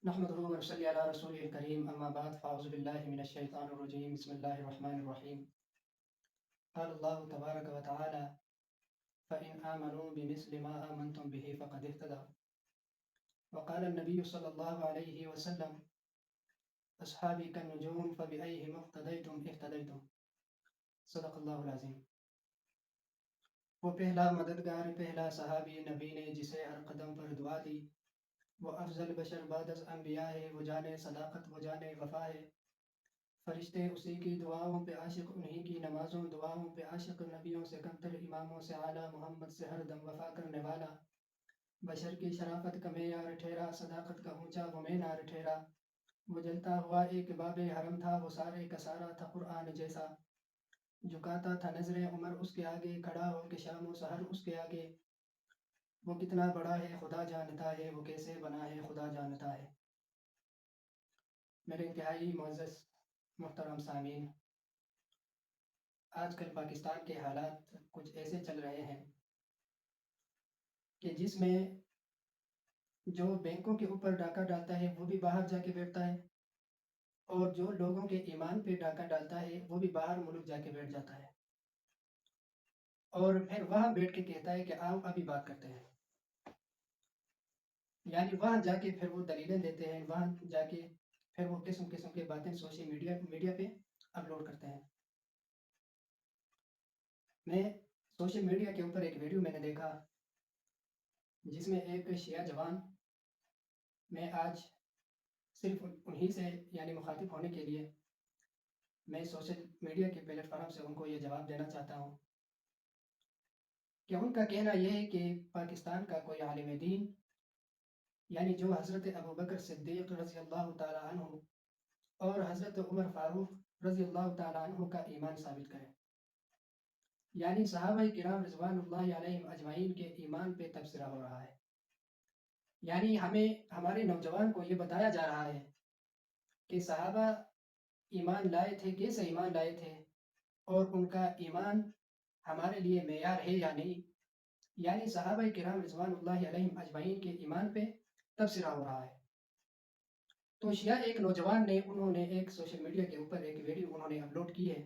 نحمده ونصلي على رسوله الكريم أما بعد فأعوذ بالله من الشيطان الرجيم بسم الله الرحمن الرحيم قال الله تبارك وتعالى فإن آمنوا بمثل ما آمنتم به فقد اهتدوا وقال النبي صلى الله عليه وسلم أصحابي كالنجوم فبأيهم اقتديتم اهتديتم صدق اللہ العظیم۔ وہ پہلا مددگار پہلا صحابی نبی نے جسے ہر قدم پر دعا دی، وہ افضل بشر بعد از انبیاء ہے، وہ جانے صداقت وہ جانے وفا ہے، فرشتے اسی کی دعاؤں پہ عاشق، انہی کی نمازوں دعاؤں پہ عاشق، نبیوں سے کمتر اماموں سے اعلیٰ، محمد سے ہر دم وفا کرنے والا، بشر کی شرافت کا معیار ٹھہرا، صداقت کا اونچا وہ مینار ٹھہرا، وہ جلتا ہوا ایک باب حرم تھا، وہ سارے کا سارا تھا قرآن جیسا، جھکاتا تھا نظریں عمر اس کے آگے، کھڑا ہو کے شام و سحر اس کے آگے، وہ کتنا بڑا ہے خدا جانتا ہے، وہ کیسے بنا ہے خدا جانتا ہے۔ میرے انتہائی معزز محترم سامعین، آج کل پاکستان کے حالات کچھ ایسے چل رہے ہیں کہ جس میں جو بینکوں کے اوپر ڈاکہ ڈالتا ہے وہ بھی باہر جا کے بیٹھتا ہے، اور جو لوگوں کے ایمان پہ ڈاکہ ڈالتا ہے وہ بھی باہر ملک جا کے بیٹھ جاتا ہے، اور پھر وہاں بیٹھ کے کہتا ہے کہ آؤ ابھی بات کرتے ہیں۔ یعنی وہاں جا کے پھر وہ دلیلیں دیتے ہیں، وہاں جا کے پھر وہ قسم قسم کی باتیں سوشل میڈیا پہ اپلوڈ کرتے ہیں۔ میں سوشل میڈیا کے اوپر ایک ویڈیو میں نے دیکھا جس میں ایک شیعہ جوان، میں آج صرف انہی سے یعنی مخاطب ہونے کے لیے میں سوشل میڈیا کے پلیٹ فارم سے ان کو یہ جواب دینا چاہتا ہوں کہ ان کا کہنا یہ ہے کہ پاکستان کا کوئی عالم دین یعنی جو حضرت ابوبکر صدیق رضی اللہ تعالیٰ عنہ اور حضرت عمر فاروق رضی اللہ تعالیٰ عنہ کا ایمان ثابت کرے، یعنی صحابہ کرام رضوان اللہ علیہم اجمعین کے ایمان پہ تبصرہ ہو رہا ہے۔ یعنی ہمیں ہمارے نوجوان کو یہ بتایا جا رہا ہے کہ صحابہ ایمان لائے تھے، کیسے ایمان لائے تھے، اور ان کا ایمان ہمارے لیے معیار ہے یا نہیں۔ یعنی صحابہ کرام رضوان اللہ علیہم اجمعین کے ایمان پہ تبصرہ ہو رہا ہے۔ تو شیعہ ایک نوجوان نے انہوں نے ایک سوشل میڈیا کے اوپر ایک ویڈیو انہوں نے اپلوڈ کی ہے،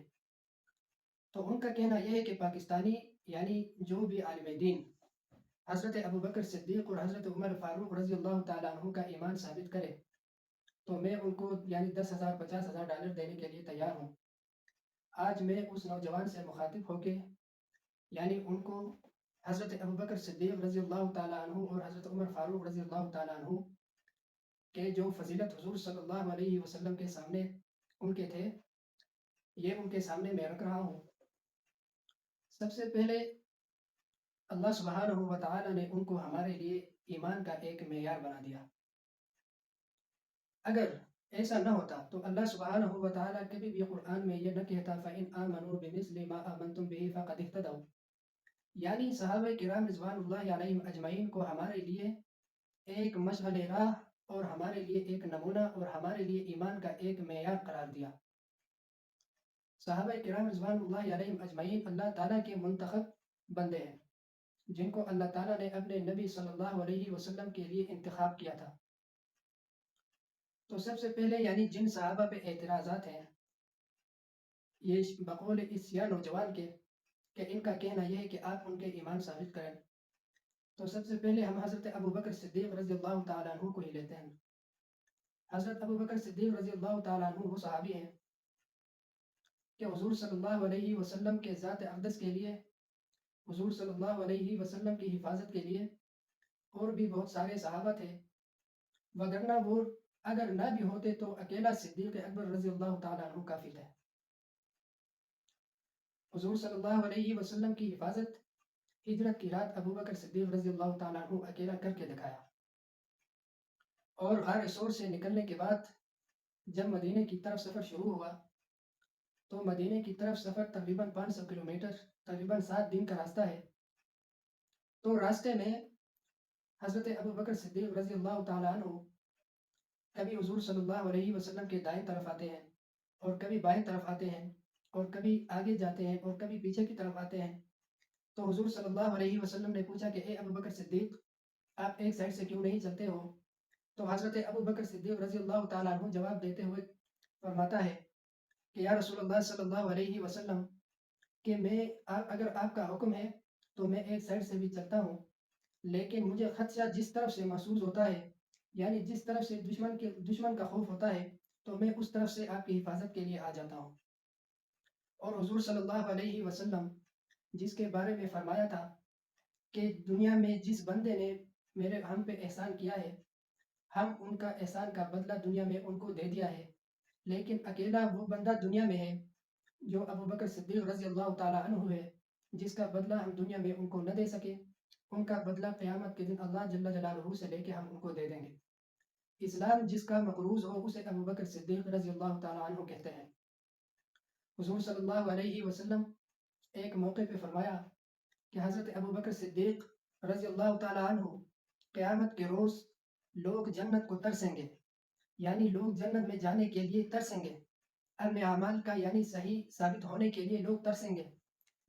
تو ان کا کہنا یہ ہے کہ پاکستانی یعنی جو بھی عالم دین حضرت ابوبکر صدیق اور حضرت عمر فاروق رضی اللہ تعالیٰ عنہ کا ایمان ثابت کرے تو میں ان کو یعنی 10,000 50,000 ڈالر دینے کے لیے تیار ہوں۔ آج میں اس نوجوان سے مخاطب ہو کے یعنی ان کو حضرت ابوبکر صدیق رضی اللہ تعالیٰ عنہ اور حضرت عمر فاروق رضی اللہ تعالیٰ عنہ کہ جو فضیلت حضور صلی اللہ علیہ وسلم کے سامنے ان کے تھے، یہ ان کے سامنے میں رکھ رہا ہوں۔ سب سے پہلے اللہ سبحانہ و تعالیٰ نے ان کو ہمارے لیے ایمان کا ایک معیار بنا دیا۔ اگر ایسا نہ ہوتا تو اللہ سبحانہ و تعالیٰ کبھی بھی قرآن میں یہ نہ کہتا فَإِنْ آمَنُوا بِمِثْلِ مَا آمَنْتُمْ بِهِ فَقَدِ اهْتَدَوْا۔ یعنی صحابہ کرام رضوان اللہ علیہم اجمعین کو ہمارے لیے ایک مشعل راہ اور ہمارے لیے ایک نمونہ اور ہمارے لیے ایمان کا ایک معیار قرار دیا۔ صحابہ کرام رضوان اللہ علیہم اجمعین اللہ تعالیٰ کے منتخب بندے ہیں جن کو اللہ تعالیٰ نے اپنے نبی صلی اللہ علیہ وسلم کے لیے انتخاب کیا تھا۔ تو سب سے پہلے یعنی جن صحابہ پہ اعتراضات ہیں یہ بقول اس یا نوجوان کے کہ ان کا کہنا یہ ہے کہ آپ ان کے ایمان ثابت کریں، تو سب سے پہلے ہم حضرت ابوبکر صدیق رضی اللہ تعالیٰ عنہ کو ہی لیتے ہیں۔ حضرت ابوبکر صدیق رضی اللہ تعالیٰ عنہ وہ صحابی ہیں کہ حضور صلی اللہ علیہ وسلم کے ذات اقدس کے لیے، حضور صلی اللہ علیہ وسلم کی حفاظت کے لیے اور بھی بہت سارے صحابہ تھے، وگرنہ وہ اگر نہ بھی ہوتے تو اکیلا صدیق اکبر رضی اللہ تعالیٰ عنہ کافی تھے۔ حضور صلی اللہ علیہ وسلم کی حفاظت ہجرت کی رات ابوبکر صدیق رضی اللہ تعالیٰ عنہ اکیلا کر کے دکھایا، اور غار ثور سے نکلنے کے بعد جب مدینے کی طرف سفر شروع ہوا تو مدینے کی طرف سفر تقریباً 500 کلومیٹر تقریباً 7 دن کا راستہ ہے۔ تو راستے میں حضرت ابوبکر صدیق رضی اللہ تعالیٰ عنہ کبھی حضور صلی اللہ علیہ وسلم کے دائیں طرف آتے ہیں اور کبھی بائیں طرف آتے ہیں اور کبھی آگے جاتے ہیں اور کبھی پیچھے کی طرف آتے ہیں۔ تو حضور صلی اللہ علیہ وسلم نے پوچھا کہ اے ابوبکر صدیق، آپ ایک سائڈ سے کیوں نہیں چلتے ہو؟ تو حضرت ابو بکر صدیق رضی اللہ تعالیٰ عنہ جواب دیتے ہوئے فرماتا ہے کہ یا رسول اللہ صلی اللہ علیہ وسلم کہ میں اگر آپ کا حکم ہے تو میں ایک سائڈ سے بھی چلتا ہوں، لیکن مجھے خدشہ جس طرف سے محسوس ہوتا ہے، یعنی جس طرف سے دشمن کا خوف ہوتا ہے، تو میں اس طرف سے آپ کی حفاظت کے لیے آ جاتا ہوں۔ اور حضور صلی اللہ علیہ وسلم جس کے بارے میں فرمایا تھا کہ دنیا میں جس بندے نے ہم پہ احسان کیا ہے، ہم ان کا احسان کا بدلہ دنیا میں ان کو دے دیا ہے، لیکن اکیلا وہ بندہ دنیا میں ہے جو ابو بکر صدیق رضی اللہ تعالیٰ عنہ ہے، جس کا بدلہ ہم دنیا میں ان کو نہ دے سکے، ان کا بدلہ قیامت کے دن اللہ جل جلالہ سے لے کے ہم ان کو دے دیں گے۔ اسلام جس کا مقروض ہو اسے ابو بکر صدیق رضی اللہ تعالیٰ عنہ کہتے ہیں۔ حضور صلی اللہ علیہ وسلم ایک موقع پہ فرمایا کہ حضرت ابو بکر صدیق رضی اللہ تعالیٰ عنہ قیامت کے روز لوگ جنت کو ترسیں گے، یعنی لوگ جنت میں جانے کے لیے ترسیں گے، اپنے اعمال کا یعنی صحیح ثابت ہونے کے لیے لوگ ترسیں گے،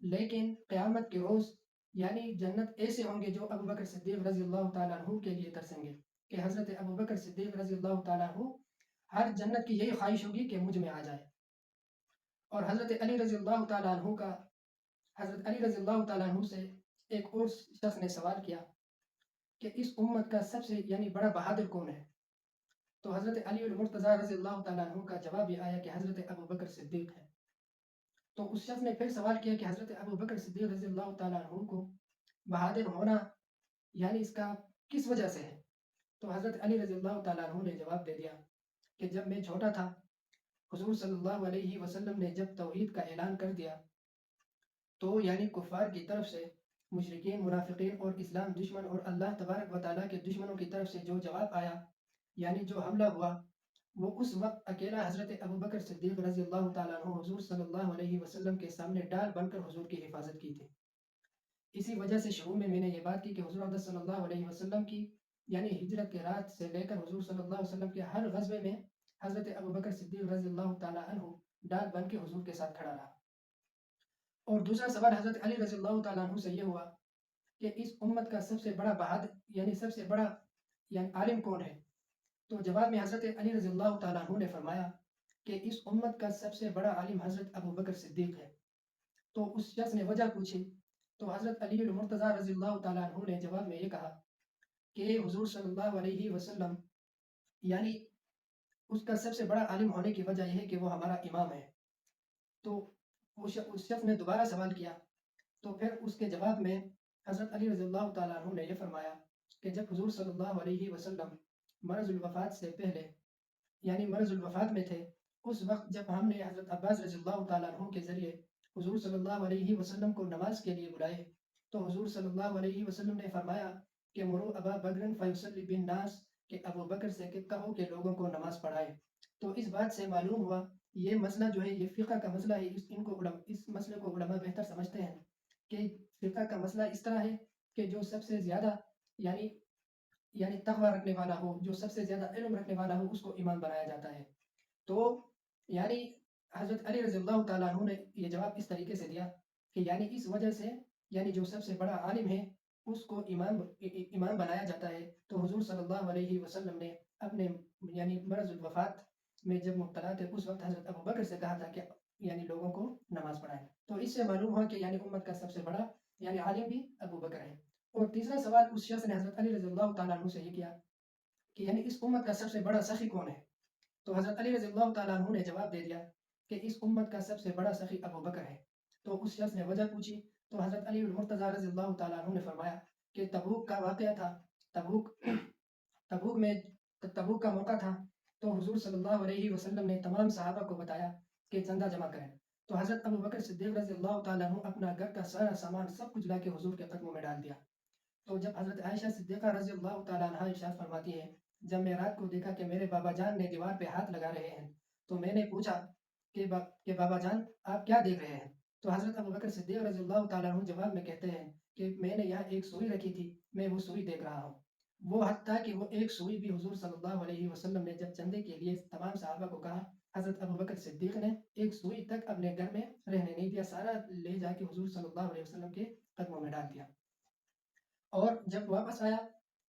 لیکن قیامت کے روز یعنی جنت ایسے ہوں گے جو ابو بکر صدیق رضی اللہ تعالیٰ عنہ کے لیے ترسیں گے کہ حضرت ابو بکر صدیق رضی اللہ تعالیٰ عنہ ہر جنت کی یہی خواہش ہوگی کہ مجھ میں آ جائے۔ اور حضرت علی رضی اللہ تعالیٰ عنہ حضرت علی رضی اللہ تعالیٰ عنہ سے ایک اور شخص نے سوال کیا کہ اس امت کا سب سے یعنی بڑا بہادر کون ہے؟ تو حضرت علی المرتضیٰ رضی اللہ تعالیٰ عنہ کا جواب یہ آیا کہ حضرت ابو بکر صدیق ہے۔ تو اس شخص نے پھر سوال کیا کہ حضرت ابو بکر صدیق رضی اللہ تعالیٰ عنہ کو بہادر ہونا یعنی اس کا کس وجہ سے ہے؟ تو حضرت علی رضی اللہ تعالیٰ عنہ نے جواب دے دیا کہ جب میں چھوٹا تھا، حضور صلی اللہ علیہ وسلم نے جب توحید کا اعلان کر دیا تو یعنی کفار کی طرف سے، مشرکین، منافقین اور اسلام دشمن اور اللہ تبارک و تعالیٰ کے دشمنوں کی طرف سے جو جواب آیا یعنی جو حملہ ہوا، وہ اس وقت اکیلا حضرت ابو بکر صدیق رضی اللہ تعالیٰ عنہ حضور صلی اللہ علیہ وسلم کے سامنے ڈال بن کر حضور کی حفاظت کی تھی۔ اسی وجہ سے شروع میں نے یہ بات کی کہ حضور اقدس صلی اللہ علیہ وسلم کی یعنی ہجرت کے رات سے لے کر حضور صلی اللہ علیہ وسلم کے ہر غزوے میں حضرت ابو بکر صدیق رضی اللہ تعالیٰ عنہ ڈال بن کے حضور کے ساتھ کھڑا رہا۔ اور دوسرا سوال حضرت علی رضی اللہ تعالیٰ عنہ سے یہ ہوا کہ اس امت کا سب سے بڑا بہادر یعنی سب سے بڑا یعنی عالم کون ہے؟ تو جواب میں حضرت علی رضی اللہ تعالیٰ عنہ نے فرمایا کہ اس امت کا سب سے بڑا عالم حضرت ابو بکر صدیق ہے۔ تو اس شخص نے وجہ پوچھی تو حضرت علی المرتضیٰ رضی اللہ تعالیٰ عنہ نے جواب میں یہ کہا کہ حضور صلی اللہ علیہ وسلم یعنی اس کا سب سے بڑا عالم ہونے کی وجہ یہ ہے کہ وہ ہمارا امام ہے۔ تو اس شخص نے دوبارہ سوال کیا تو پھر اس کے جواب میں حضرت علی رضی اللہ تعالیٰ عنہ نے یہ فرمایا کہ جب حضور صلی اللہ علیہ وسلم مرض الوفات سے پہلے یعنی مرض الوفات میں تھے، اس وقت جب ہم نے حضرت عباس رضی اللہ تعالیٰ عنہ کے ذریعے حضور صلی اللہ علیہ وسلم کو نماز کے لیے بلائے تو حضور صلی اللہ علیہ وسلم نے فرمایا کہ مرو ابا بکر فیصلی بالناس کہ ابو بکر سے کہو کہ لوگوں کو نماز پڑھائے۔ تو اس بات سے معلوم ہوا یہ مسئلہ جو ہے یہ فقہ کا مسئلہ ہے، اس مسئلے کو علماء بہتر سمجھتے ہیں کہ فقہ کا مسئلہ اس طرح ہے کہ جو سب سے زیادہ یعنی تقوی رکھنے والا ہو، جو سب سے زیادہ علم رکھنے والا ہو، اس کو امام بنایا جاتا ہے۔ تو یعنی حضرت علی رضی اللہ تعالیٰ عنہ نے یہ جواب اس طریقے سے دیا کہ یعنی اس وجہ سے یعنی جو سب سے بڑا عالم ہے اس کو امام بنایا جاتا ہے۔ تو حضور صلی اللہ علیہ وسلم نے اپنے یعنی مرض الوفات میں جب مبتلا تھے اس وقت حضرت ابو بکر سے کہا تھا کہ یعنی لوگوں کو نماز پڑھائیں۔ تو اس سے معلوم ہوا کہ یعنی امت کا سب سے بڑا یعنی عالم بھی ابو بکر ہے۔ اور تیسرا سوال اس شخص نے حضرت علی رضی اللہ تعالیٰ عنہ سے یہ کیا کہ یعنی اس امت کا سب سے بڑا سخی کون ہے؟ تو حضرت علی رضی اللہ تعالیٰ عنہ نے جواب دے دیا کہ اس امت کا سب سے بڑا سخی ابو بکر ہے۔ تو اس شخص نے وجہ پوچھی تو حضرت علی المرتضیٰ رضی اللہ تعالیٰ عنہ نے فرمایا کہ تبوک کا واقعہ تھا، تبوک کا موقع تھا تو حضور صلی اللہ علیہ وسلم نے تمام صحابہ کو بتایا کہ چندہ جمع کریں۔ تو حضرت ابو بکر صدیق رضی اللہ تعالیٰ عنہ اپنا گھر کا سارا سامان سب کچھ لا کے حضور کے قدموں میں ڈال دیا۔ تو جب حضرت عائشہ صدیقہ رضی اللہ تعالیٰ عنہ ارشاد فرماتی ہے جب میں رات کو دیکھا کہ میرے بابا جان نے دیوار پہ ہاتھ لگا رہے ہیں تو میں نے پوچھا کہ بابا جان آپ کیا دیکھ رہے ہیں؟ تو حضرت ابو بکر صدیق رضی اللہ تعالیٰ عنہ جواب میں کہتے ہیں کہ میں نے یہاں ایک سوئی رکھی تھی، میں وہ سوئی دیکھ رہا ہوں۔ وہ حتیٰ کہ وہ ایک سوئی بھی حضور صلی اللہ علیہ وسلم نے جب چندے کے لیے تمام صحابہ کو کہا، حضرت ابو بکر صدیق نے ایک سوئی تک اپنے گھر میں رہنے نہیں دیا، سارا لے جا کے حضور صلی اللہ علیہ وسلم کے قدموں میں ڈال دیا۔ اور جب واپس آیا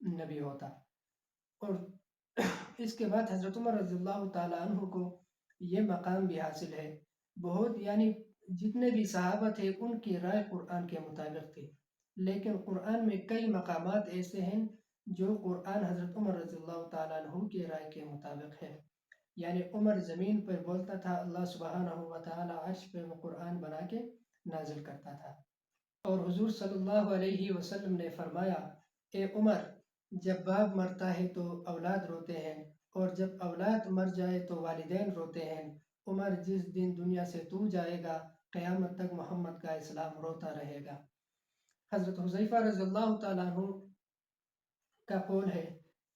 نبی ہوتا۔ اور اس کے بعد حضرت عمر رضی اللہ تعالیٰ عنہ کو یہ مقام بھی حاصل ہے۔ بہت یعنی جتنے بھی صحابہ تھے ان کی رائے قرآن کے مطابق تھی، لیکن قرآن میں کئی مقامات ایسے ہیں جو قرآن حضرت عمر رضی اللہ تعالیٰ عنہ کی رائے کے مطابق ہے۔ یعنی عمر زمین پر بولتا تھا، اللہ سبحانہ و تعالیٰ عرش پہ وہ قرآن بنا کے نازل کرتا تھا۔ اور حضور صلی اللہ علیہ وسلم نے فرمایا، اے عمر، جب باپ مرتا ہے تو اولاد روتے ہیں، اور جب اولاد مر جائے تو والدین روتے ہیں۔ عمر، جس دن دنیا سے تو جائے گا قیامت تک محمد کا اسلام روتا رہے گا۔ حضرت حذیفہ رضی اللہ تعالیٰ عنہ کا قول ہے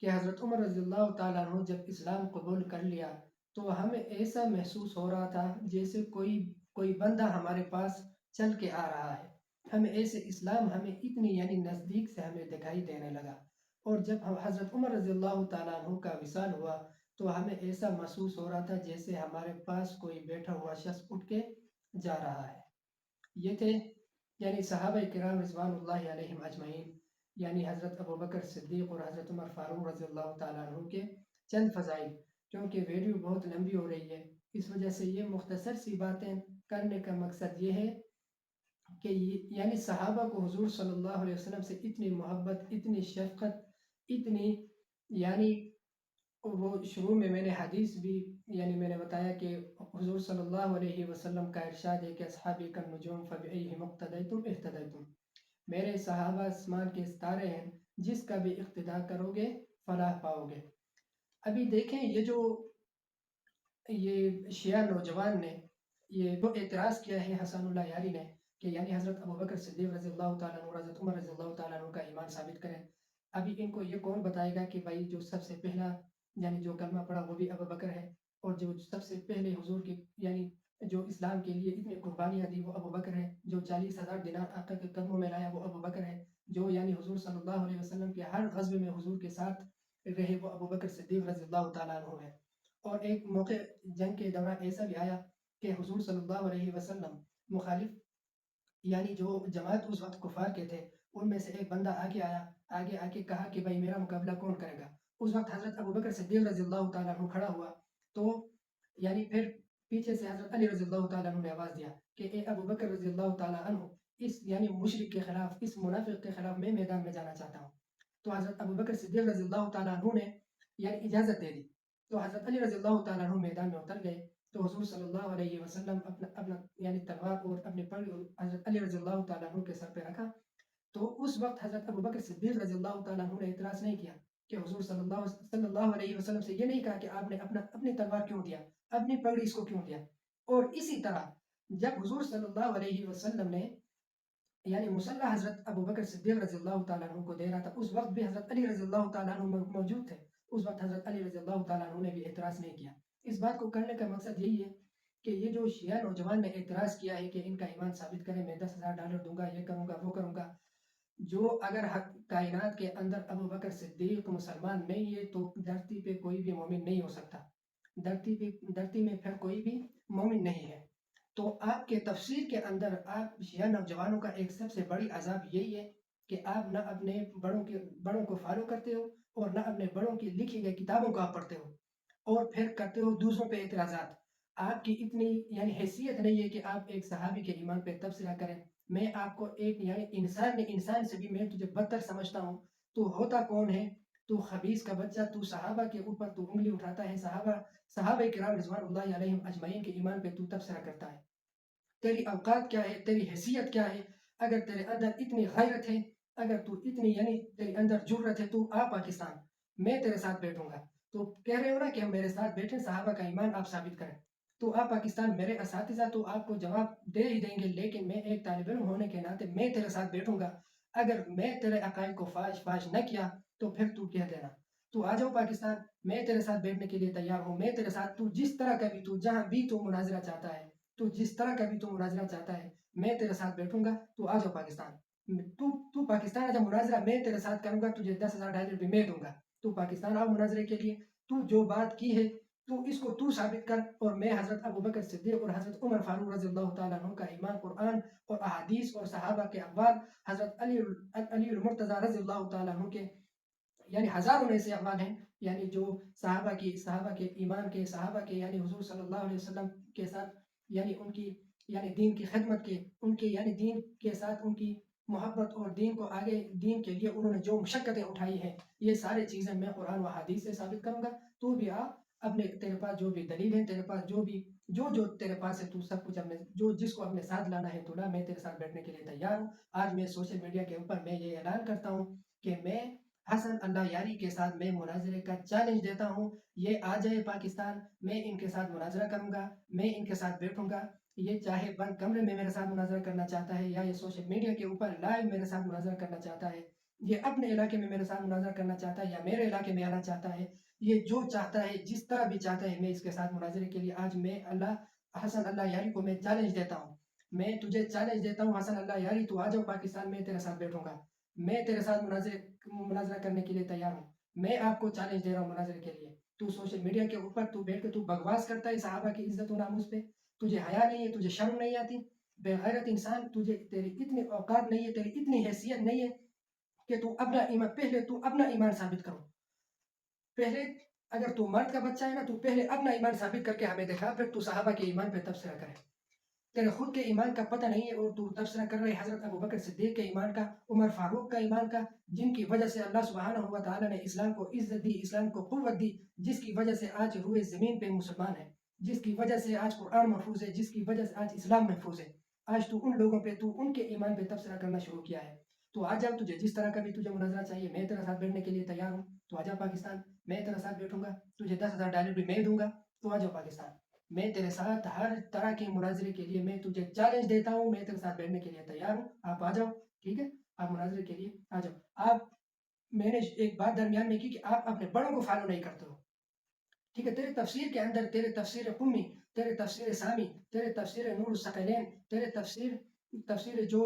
کہ حضرت عمر رضی اللہ تعالیٰ عنہ جب اسلام قبول کر لیا تو ہمیں ایسا محسوس ہو رہا تھا جیسے کوئی بندہ ہمارے پاس چل کے آ رہا ہے۔ ہمیں ایسے اسلام ہمیں اتنی یعنی نزدیک سے ہمیں دکھائی دینے لگا۔ اور جب حضرت عمر رضی اللہ تعالیٰ عنہ کا وصال ہوا تو ہمیں ایسا محسوس ہو رہا تھا جیسے ہمارے پاس کوئی بیٹھا ہوا شخص اٹھ کے جا رہا ہے۔ یہ تھے یعنی صحابہ کرام رضوان اللہ علیہم اجمعین، یعنی حضرت ابوبکر صدیق اور حضرت عمر فاروق رضی اللہ تعالیٰ عنہ کے چند فضائل۔ کیونکہ ویڈیو بہت لمبی ہو رہی ہے، اس وجہ سے یہ مختصر سی باتیں کرنے کا مقصد یہ ہے کہ یعنی صحابہ کو حضور صلی اللہ علیہ وسلم سے اتنی محبت، اتنی شفقت، اتنی یعنی وہ شروع میں نے حدیث بھی یعنی میں نے بتایا کہ حضور صلی اللہ علیہ وسلم کا ارشاد ہے کہ اصحابی کالنجوم فبأیہم اقتدیتم اہتدیتم، میرے صحابہ آسمان کے ستارے ہیں، جس کا بھی اقتداء کرو گے فلاح پاؤ گے۔ ابھی دیکھیں یہ شیعہ نوجوان نے یہ جو اعتراض کیا ہے حسن اللہ یاری نے کہ یعنی حضرت ابوبکر صدیق رضی اللہ تعالیٰ عنہ، حضرت عمر رضی اللہ تعالیٰ عنہ کا ایمان ثابت کریں۔ ابھی ان کو یہ کون بتائے گا کہ بھائی جو سب سے پہلا یعنی جو کلمہ پڑھا وہ بھی ابوبکر ہے، اور جو سب سے پہلے حضور کی یعنی جو اسلام کے لیے اتنی قربانیاں دی وہ ابوبکر ہے، جو 40,000 دینار آقا کے قدموں میں لایا وہ ابوبکر ہے، جو یعنی حضور صلی اللہ علیہ وسلم کے ہر غزوے میں حضور کے ساتھ رہے وہ ابوبکر صدیق رضی اللہ تعالیٰ عنہ ہے۔ اور ایک موقع جنگ کے دوران ایسا بھی آیا کہ حضور صلی اللہ علیہ وسلم مخالف یعنی جو جماعت اس وقت کفار کے تھے ان میں سے ایک بندہ آگے آیا، آگے آ کے کہا کہ بھائی میرا مقابلہ کون کرے گا؟ اس وقت حضرت ابوبکر صدیق رضی اللہ تعالیٰ عنہ کھڑا ہوا تو یعنی پھر پیچھے سے حضرت علی رضی اللہ تعالیٰ عنہ نے آواز دیا کہ اے ابوبکر رضی اللہ تعالیٰ عنہ، اس یعنی مشرک کے خلاف، اس منافق کے خلاف میں میدان میں جانا چاہتا ہوں۔ تو حضرت ابوبکر صدیق رضی اللہ تعالیٰ عنہ نے یعنی اجازت دے دی، تو حضرت علی رضی اللہ تعالیٰ عنہ میدان میں اتر گئے۔ تو حضور صلی اللہ علیہ وسلم اپنا یعنی تلوار اور اپنے پڑھ حضرت علی رضی اللہ تعالیٰ عنہ کے سر پہ رکھا۔ تو اس وقت حضرت ابوبکر صدیق رضی اللہ تعالیٰ عنہ نے اعتراض نہیں کیا کہ حضور صلی اللہ علیہ وسلم سے یہ نہیں کہا کہ آپ نے اپنی تلوار کیوں دیا، اپنی پگڑی اس کو کیوں دیا۔ اور اسی طرح جب حضور صلی اللہ علیہ وسلم نے یعنی مسلح حضرت ابوبکر صدیق رضی اللہ تعالیٰ عنہ کو دے رہا تھا، اس وقت بھی حضرت علی رضی اللہ تعالیٰ عنہ موجود تھے، اس وقت حضرت علی رضی اللہ تعالیٰ عنہ نے بھی اعتراض نہیں کیا۔ اس بات کو کرنے کا مقصد یہی ہے کہ یہ جو شیعہ نوجوان نے اعتراض کیا ہے کہ ان کا ایمان ثابت کریں، میں $10,000 دوں گا، یہ کروں گا وہ کروں گا، جو اگر کائنات کے اندر ابوبکر صدیق مسلمان نہیں ہے تو دھرتی پہ کوئی بھی مومن نہیں ہو سکتا، دھرتی میں پھر کوئی بھی مومن نہیں ہے۔ تو آپ کے تفسیر کے اندر آپ شیعہ نوجوانوں کا ایک سب سے بڑی عذاب یہی ہے کہ آپ نہ اپنے بڑوں کو فالو کرتے ہو اور نہ اپنے بڑوں کی لکھی گئی کتابوں کو آپ پڑھتے ہو، اور پھر کرتے ہو دوسروں پہ اعتراضات۔ آپ کی اتنی یعنی حیثیت نہیں ہے کہ آپ ایک صحابی کے ایمان پہ تبصرہ کریں۔ میں آپ کو ایک یعنی انسان سے بھی میں تجھے بدتر سمجھتا ہوں، تو ہوتا کون ہے؟ تو خبیث کا بچہ، تو صحابہ کے اوپر تو انگلی اٹھاتا ہے، صحابہ کرام رضوان اللہ علیہم اجمعین کے ایمان پہ تو تبصرہ کرتا ہے۔ تیری اوقات کیا ہے؟ تیری حیثیت کیا ہے؟ اگر تیرے اندر اتنی غیرت ہے، اگر تو اتنی یعنی تیرے اندر جرت ہے، تو آ پاکستان، میں تیرے ساتھ بیٹھوں گا۔ تو کہہ رہے ہو نا کہ ہم میرے ساتھ بیٹھیں، صحابہ کا ایمان آپ ثابت کریں، تو آ پاکستان، میرے اساتذہ تو آپ کو جواب دے ہی دیں گے، لیکن میں ایک طالب علم ہونے کے ناطے میں تیرے ساتھ بیٹھوں گا۔ اگر میں تیرے عقائد کو فاش نہ کیا تو پھر تو کہہ دینا، تو آ جاؤ پاکستان، میں تیرے ساتھ بیٹھنے کے لیے تیار ہوں۔ میں تیرے ساتھ تو جس طرح کا بھی تو جہاں بھی تو مناظرہ چاہتا ہے، تو جس طرح کا بھی تو مناظرہ چاہتا ہے میں تیرے ساتھ بیٹھوں گا، تو آ جاؤ پاکستان۔ تو پاکستان آ جا، مناظرہ میں تیرے ساتھ کروں گا، تجھے $10,000 بھی میں دوں گا، تو پاکستان آؤ مناظرے کے لیے۔ تو جو بات کی ہے تو اس کو تو ثابت کر، اور میں حضرت ابوبکر صدیق اور حضرت عمر فاروق رضی اللہ تعالیٰ عنہ کا ایمان قرآن اور احادیث اور صحابہ کے اقوال، حضرت علی المرتضیٰ رضی اللہ تعالیٰ عنہ کے یعنی ہزاروں ایسے اقوال ہیں یعنی جو صحابہ کے ایمان کے صحابہ کے یعنی حضور صلی اللہ علیہ وسلم کے ساتھ یعنی ان کی یعنی دین کی خدمت کے ان کے یعنی دین کے ساتھ ان کی محبت اور دین کو آگے دین کے لیے انہوں نے جو مشقتیں اٹھائی ہیں یہ ساری چیزیں میں قرآن و حدیث سے ثابت کروں گا. تو بھی آپ اپنے تیرے پاس جو بھی دلیل ہے تیرے پاس جو تیرے پاس ہے تو سب کچھ اپنے جس کو اپنے ساتھ لانا ہے تو لا. میں تیرے ساتھ بیٹھنے کے لیے تیار ہوں. آج میں سوشل میڈیا کے اوپر میں یہ اعلان کرتا ہوں کہ میں حسن اللہ یاری کے ساتھ میں مناظرے کا چیلنج دیتا ہوں. یہ آ جائے پاکستان, میں ان کے ساتھ مناظرہ کروں گا, میں ان کے ساتھ بیٹھوں گا. یہ چاہے بند کمرے میں میرے ساتھ مناظرہ کرنا چاہتا ہے یا یہ سوشل میڈیا کے اوپر لائیو میرے ساتھ مناظرہ کرنا چاہتا ہے, یہ اپنے علاقے میں میرے ساتھ مناظرہ کرنا چاہتا ہے یا میرے علاقے میں آنا چاہتا ہے, یہ جو چاہتا ہے جس طرح بھی چاہتا ہے میں اس کے ساتھ مناظرے کے لیے آج میں حسن اللہ یاری کو میں چیلنج دیتا ہوں. میں تجھے چیلنج دیتا ہوں حسن اللہ یاری, تو آ جاؤ پاکستان, میں تیرے ساتھ بیٹھوں گا, میں تیرے ساتھ مناظرہ کرنے کے لیے تیار ہوں. میں آپ کو چیلنج دے رہا ہوں مناظرے کے لیے. تو سوشل میڈیا کے اوپر تو بیٹھ کے تو بکواس کرتا ہے صحابہ کی عزت و ناموس پہ, تجھے حیا نہیں ہے, تجھے شرم نہیں آتی, بے غیرت انسان, تیری اتنی اوقات نہیں ہے, تیری اتنی حیثیت نہیں ہے کہ تو اپنا ایمان ثابت کرو. پہلے اگر تو مرد کا بچہ ہے نا تو پہلے اپنا ایمان ثابت کر کے ہمیں دکھا, پھر تو صحابہ کے ایمان پہ تبصرہ کرے. تیرے خود کے ایمان کا پتہ نہیں ہے اور تو تبصرہ کر رہے حضرت ابوبکر صدیق کے ایمان کا, عمر فاروق کا ایمان کا, جن کی وجہ سے اللہ سبحانہ و تعالیٰ نے اسلام کو عزت دی, اسلام کو قوت دی, جس کی وجہ سے آج روئے زمین پہ مسلمان ہے, جس کی وجہ سے آج قرآن محفوظ ہے, جس کی وجہ سے آج اسلام محفوظ ہے. آج تو ان لوگوں پہ تو ان کے ایمان پہ تبصرہ کرنا شروع کیا ہے. تو آ جا, تجھے جس طرح کا بھی تجھے مناظرہ چاہیے میں تیرے ساتھ بیٹھنے کے لیے تیار ہوں. تو آ جا پاکستان, میں تیرے ساتھ بیٹھوں گا, تجھے $10,000 بھی میں دوں گا. تو آ جاؤ پاکستان, میں تیرے ساتھ ہر طرح کے مناظرے کے لیے میں تجھے چیلنج دیتا ہوں, میں تیرے ساتھ بیٹھنے کے لیے تیار ہوں. آپ آ جاؤ, ٹھیک ہے, آپ مناظرے کے لیے آ جاؤ. آپ میں نے ایک بات درمیان میں کی کہ آپ اپنے بڑوں کو فالو نہیں کرتے ہو, ٹھیک ہے. تیرے تفسیر کے اندر تیرے تفسیر قمی, تیرے تفسیر سامی, تیرے تفسیر نور الثقلین, تیرے تفسیر جو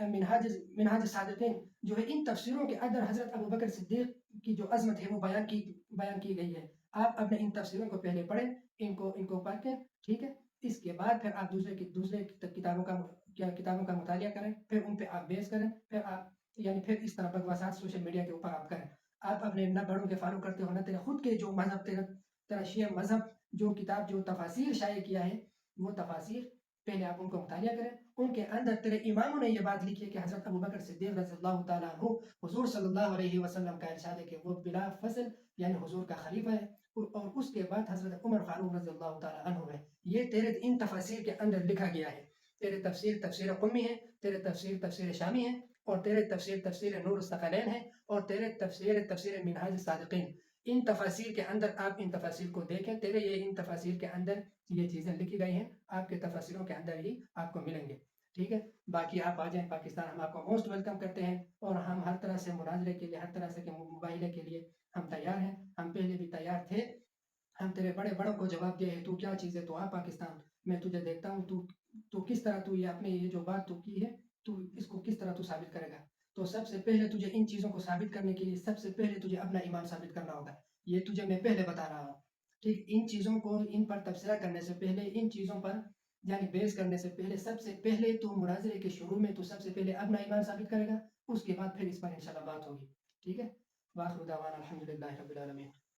منہاج صادقین جو ہے, ان تفسیروں کے اندر حضرت ابوبکر صدیق کی جو عظمت ہے وہ بیان کی گئی ہے. آپ اپنے ان تفسیروں کو پہلے پڑھیں, ان کو پڑھیں, ٹھیک ہے. اس کے بعد پھر آپ دوسرے کتابوں کا مطالعہ کریں, پھر ان پہ آپ بیس کریں, پھر آپ یعنی پھر اس طرح بکواسات سوشل میڈیا کے اوپر آپ کریں. آپ اپنے نہ بڑوں کے فالو کرتے ہو, نہ تیرے خود کے جو مذہب تیرا شیعہ مذہب جو کتاب جو تفاسیر شائع کیا ہے وہ تفاسیر پہلے آپ ان کو مطالعہ کریں. ان کے اندر تیرے اماموں نے یہ بات لکھی ہے کہ حضرت ابوبکر صدیق رضی اللہ تعالیٰ عنہ حضور صلی اللہ علیہ وسلم کا ارشاد ہے کہ وہ بلا فصل یعنی حضور کا خلیفہ ہے, اور اس کے بعد حضرت عمر فاروق رضی اللہ تعالیٰ عنہ ہے. یہ تیرے ان تفاسیر کے اندر لکھا گیا ہے. تیرے تفسیر قمی ہے, تیرے تفسیر شامی ہے, اور تیرے تفسیر نور الثقلین ہے, اور تیرے تفسیر منہاج صادقین. ان تفاسیر کے اندر آپ ان تفاسیر کو دیکھیں, تیرے یہ ان تفاسیر کے اندر یہ چیزیں لکھی گئی ہیں, آپ کے تفاسیروں کے اندر ہی آپ کو ملیں گے, ٹھیک ہے. باقی آپ آ جائیں پاکستان, ہم آپ کو موسٹ ویلکم کرتے ہیں, اور ہم ہر طرح سے مناظرے کے لیے, ہر طرح سے مباحثے کے لیے ہم تیار ہیں. ہم پہلے بھی تیار تھے, ہم تیرے بڑوں کو جواب دے, تو کیا چیز ہے, تو آ پاکستان, میں تجھے دیکھتا ہوں تو کس طرح تو یہ اپنے یہ جو بات تو کی ہے تو اس کو کس طرح تو ثابت کرے گا. تو سب سے پہلے تجھے ان چیزوں کو ثابت کرنے کے لیے سب سے پہلے تجھے اپنا ایمان ثابت کرنا ہوگا. یہ تجھے میں پہلے بتا رہا ہوں, ٹھیک. ان چیزوں کو ان پر تبصرہ کرنے سے پہلے, ان چیزوں پر یعنی بیس کرنے سے پہلے, سب سے پہلے تو مناظرے کے شروع میں تو سب سے پہلے اپنا ایمان ثابت کرے گا, اس کے بعد پھر اس پر انشاءاللہ بات ہوگی, ٹھیک ہے. وآخر دعوانا الحمدللہ رب العالمین.